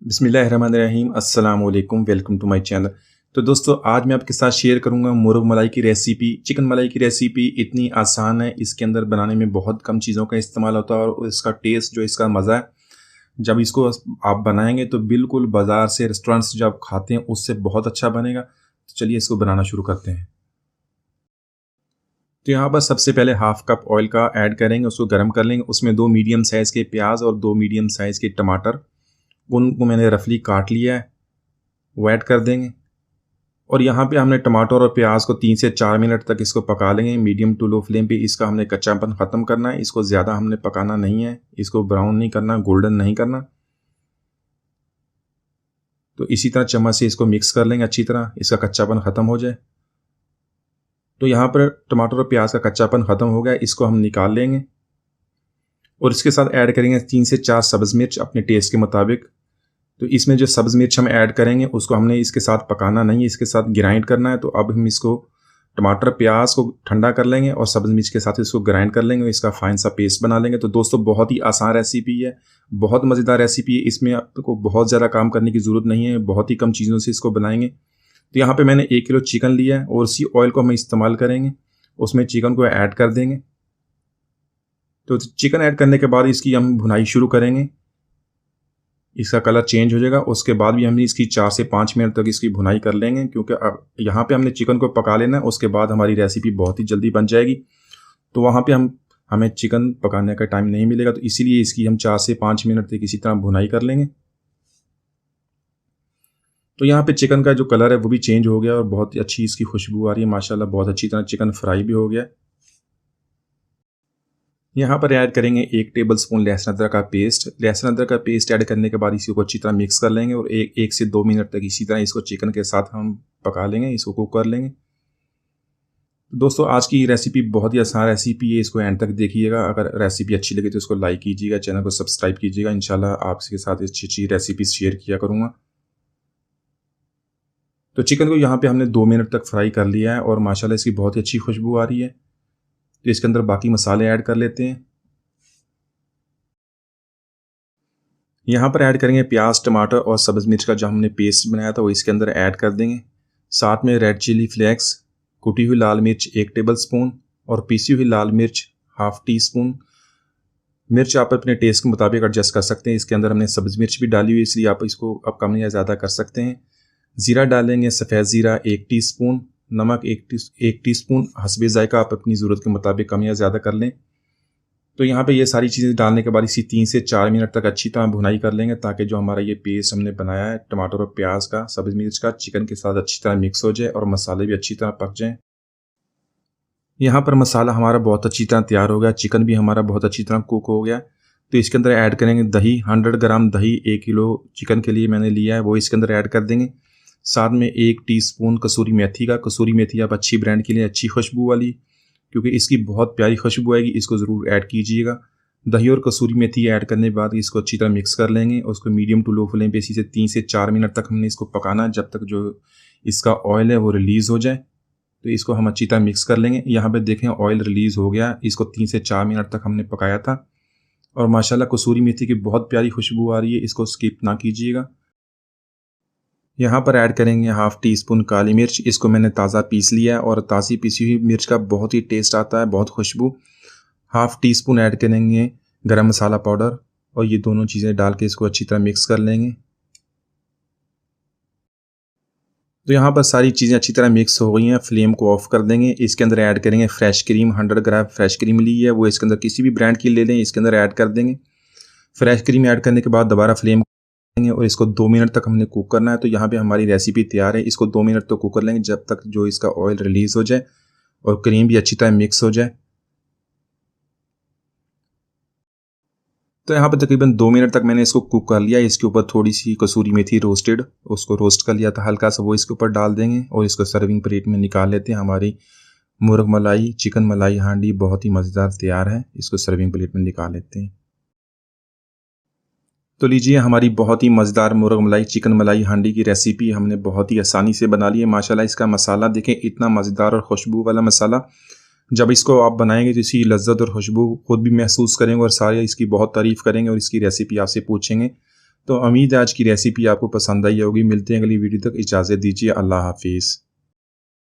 बिस्मिल्लाहिर्रहमानिर्रहीम अस्सलाम वालेकुम वेलकम टू माय चैनल। तो दोस्तों आज मैं आपके साथ शेयर करूंगा मुर्ग मलाई की रेसिपी। चिकन मलाई की रेसिपी इतनी आसान है, इसके अंदर बनाने में बहुत कम चीज़ों का इस्तेमाल होता है और इसका टेस्ट जो इसका मज़ा है, जब इसको आप बनाएंगे तो बिल्कुल बाज़ार से रेस्टोरेंट से जो आप खाते हैं उससे बहुत अच्छा बनेगा। तो चलिए इसको बनाना शुरू करते हैं। तो यहाँ पर सबसे पहले हाफ कप ऑयल का ऐड करेंगे, उसको गर्म कर लेंगे। उसमें 2 मीडियम साइज़ के प्याज और 2 मीडियम साइज़ के टमाटर, उनको मैंने रफली काट लिया है, वो ऐड कर देंगे। और यहाँ पे हमने टमाटर और प्याज को 3 से 4 मिनट तक इसको पका लेंगे मीडियम टू लो फ्लेम पे। इसका हमने कच्चापन ख़त्म करना है, इसको ज़्यादा हमने पकाना नहीं है, इसको ब्राउन नहीं करना, गोल्डन नहीं करना। तो इसी तरह चम्मच से इसको मिक्स कर लेंगे अच्छी तरह, इसका कच्चापन ख़त्म हो जाए। तो यहाँ पर टमाटर और प्याज का कच्चापन ख़त्म हो गया, इसको हम निकाल लेंगे और इसके साथ ऐड करेंगे 3 से 4 सब्ज़ मिर्च अपने टेस्ट के मुताबिक। तो इसमें जो सब्ज़ मिर्च हम ऐड करेंगे उसको हमने इसके साथ पकाना नहीं है, इसके साथ ग्राइंड करना है। तो अब हम इसको टमाटर प्याज को ठंडा कर लेंगे और सब्ज़ मिर्च के साथ इसको ग्राइंड कर लेंगे, इसका फाइन सा पेस्ट बना लेंगे। तो दोस्तों बहुत ही आसान रेसिपी है, बहुत मज़ेदार रेसिपी है, इसमें आपको बहुत ज़्यादा काम करने की ज़रूरत नहीं है, बहुत ही कम चीज़ों से इसको बनाएंगे। तो यहाँ पर मैंने 1 किलो चिकन लिया है और उसी ऑयल को हम इस्तेमाल करेंगे, उसमें चिकन को ऐड कर देंगे। तो चिकन ऐड करने के बाद इसकी हम भुनाई शुरू करेंगे, इसका कलर चेंज हो जाएगा। उसके बाद भी हमने इसकी 4 से 5 मिनट तक इसकी भुनाई कर लेंगे, क्योंकि यहाँ पे हमने चिकन को पका लेना है, उसके बाद हमारी रेसिपी बहुत ही जल्दी बन जाएगी। तो वहाँ पे हमें चिकन पकाने का टाइम नहीं मिलेगा, तो इसीलिए इसकी हम 4 से 5 मिनट तक इसी तरह भुनाई कर लेंगे। तो यहाँ पे चिकन का जो कलर है वो भी चेंज हो गया और बहुत ही अच्छी इसकी खुशबू आ रही है माशाल्लाह, बहुत अच्छी तरह चिकन फ्राई भी हो गया। यहाँ पर ऐड करेंगे 1 टेबल स्पून लहसुन अदरक का पेस्ट। लहसुन अदरक का पेस्ट ऐड करने के बाद इसी को अच्छी तरह मिक्स कर लेंगे और 1 से 2 मिनट तक इसी तरह इसको चिकन के साथ हम पका लेंगे, इसको कुक कर लेंगे। तो दोस्तों आज की रेसिपी बहुत ही आसान रेसिपी है, इसको एंड तक देखिएगा। अगर रेसिपी अच्छी लगे तो इसको लाइक कीजिएगा, चैनल को सब्सक्राइब कीजिएगा। इंशाल्लाह आपके साथ अच्छी अच्छी रेसिपी शेयर किया करूँगा। तो चिकन को यहाँ पे हमने 2 मिनट तक फ्राई कर लिया है और माशाल्लाह इसकी बहुत ही अच्छी खुशबू आ रही है। तो इसके अंदर बाकी मसाले ऐड कर लेते हैं। यहाँ पर ऐड करेंगे प्याज टमाटर और सब्ज़ मिर्च का जो हमने पेस्ट बनाया था वो इसके अंदर ऐड कर देंगे। साथ में रेड चिली फ्लेक्स, कुटी हुई लाल मिर्च 1 टेबल स्पून और पीसी हुई लाल मिर्च हाफ टी स्पून। मिर्च आप अपने टेस्ट के मुताबिक एडजस्ट कर सकते हैं। इसके अंदर हमने सब्ज़ मिर्च भी डाली हुई, इसलिए आप इसको अब कम या ज़्यादा कर सकते हैं। ज़ीरा डालेंगे, सफ़ेद ज़ीरा 1 टीस्पून, नमक 1 टीस्पून, हस्बे ज़ायका आप अपनी ज़रूरत के मुताबिक कम या ज़्यादा कर लें। तो यहाँ पे ये सारी चीज़ें डालने के बाद इसी 3 से 4 मिनट तक अच्छी तरह भुनाई कर लेंगे, ताकि जो हमारा ये पेस्ट हमने बनाया है टमाटर और प्याज का, सब्ज़ मिर्च का, चिकन के साथ अच्छी तरह मिक्स हो जाए और मसाले भी अच्छी तरह पक जाएँ। यहाँ पर मसाला हमारा बहुत अच्छी तरह तैयार हो गया, चिकन भी हमारा बहुत अच्छी तरह कुक हो गया। तो इसके अंदर ऐड करेंगे दही, 100 ग्राम दही 1 किलो चिकन के लिए मैंने लिया है, वो इसके अंदर ऐड कर देंगे। साथ में 1 टीस्पून कसूरी मेथी का, कसूरी मेथी आप अच्छी ब्रांड के लिए, अच्छी खुशबू वाली, क्योंकि इसकी बहुत प्यारी खुशबू आएगी, इसको ज़रूर ऐड कीजिएगा। दही और कसूरी मेथी ऐड करने के बाद इसको अच्छी तरह मिक्स कर लेंगे और उसको मीडियम टू लो फ्लेम पे इसी से 3 से 4 मिनट तक हमने इसको पकाना है, जब तक जो इसका ऑयल है वो रिलीज़ हो जाए। तो इसको हम अच्छी तरह मिक्स कर लेंगे। यहाँ पे देखें ऑयल रिलीज़ हो गया, इसको 3 से 4 मिनट तक हमने पकाया था और माशाल्लाह कसूरी मेथी की बहुत प्यारी खुशबू आ रही है, इसको स्किप ना कीजिएगा। यहाँ पर ऐड करेंगे हाफ टी स्पून काली मिर्च, इसको मैंने ताज़ा पीस लिया है और ताज़ी पीसी हुई मिर्च का बहुत ही टेस्ट आता है, बहुत खुशबू। हाफ टी स्पून ऐड करेंगे गरम मसाला पाउडर और ये दोनों चीज़ें डाल के इसको अच्छी तरह मिक्स कर लेंगे। तो यहाँ पर सारी चीज़ें अच्छी तरह मिक्स हो गई हैं, फ्लेम को ऑफ कर देंगे। इसके अंदर ऐड करेंगे फ्रेश क्रीम, 100 ग्राम फ्रेश क्रीम ली है, वो इसके अंदर किसी भी ब्रांड की ले लें, इसके अंदर ऐड कर देंगे। फ्रेश क्रीम ऐड करने के बाद दोबारा फ्लेम और इसको 2 मिनट तक हमने कुक करना है। तो यहाँ पे हमारी रेसिपी तैयार है, इसको 2 मिनट तक कुक कर लेंगे, जब तक जो इसका ऑयल रिलीज़ हो जाए और क्रीम भी अच्छी तरह मिक्स हो जाए। तो यहाँ पे तकरीबन 2 मिनट तक मैंने इसको कुक कर लिया। इसके ऊपर थोड़ी सी कसूरी मेथी रोस्टेड, उसको रोस्ट कर लिया था हल्का सा, वो इसके ऊपर डाल देंगे और इसको सर्विंग प्लेट में निकाल लेते हैं। हमारी मुर्ग मलाई चिकन मलाई हांडी बहुत ही मज़ेदार तैयार है, इसको सर्विंग प्लेट में निकाल लेते हैं। तो लीजिए हमारी बहुत ही मज़ेदार मुर्ग मलाई चिकन मलाई हांडी की रेसिपी हमने बहुत ही आसानी से बना ली है। माशाल्लाह इसका मसाला देखें, इतना मज़ेदार और खुशबू वाला मसाला, जब इसको आप बनाएंगे तो इसकी लज्जत और खुशबू खुद भी महसूस करेंगे और सारे इसकी बहुत तारीफ़ करेंगे और इसकी रेसिपी आपसे पूछेंगे। तो उम्मीद है आज की रेसिपी आपको पसंद आई होगी। मिलते हैं अगली वीडियो तक, इजाज़त दीजिए। अल्लाह हाफिज़।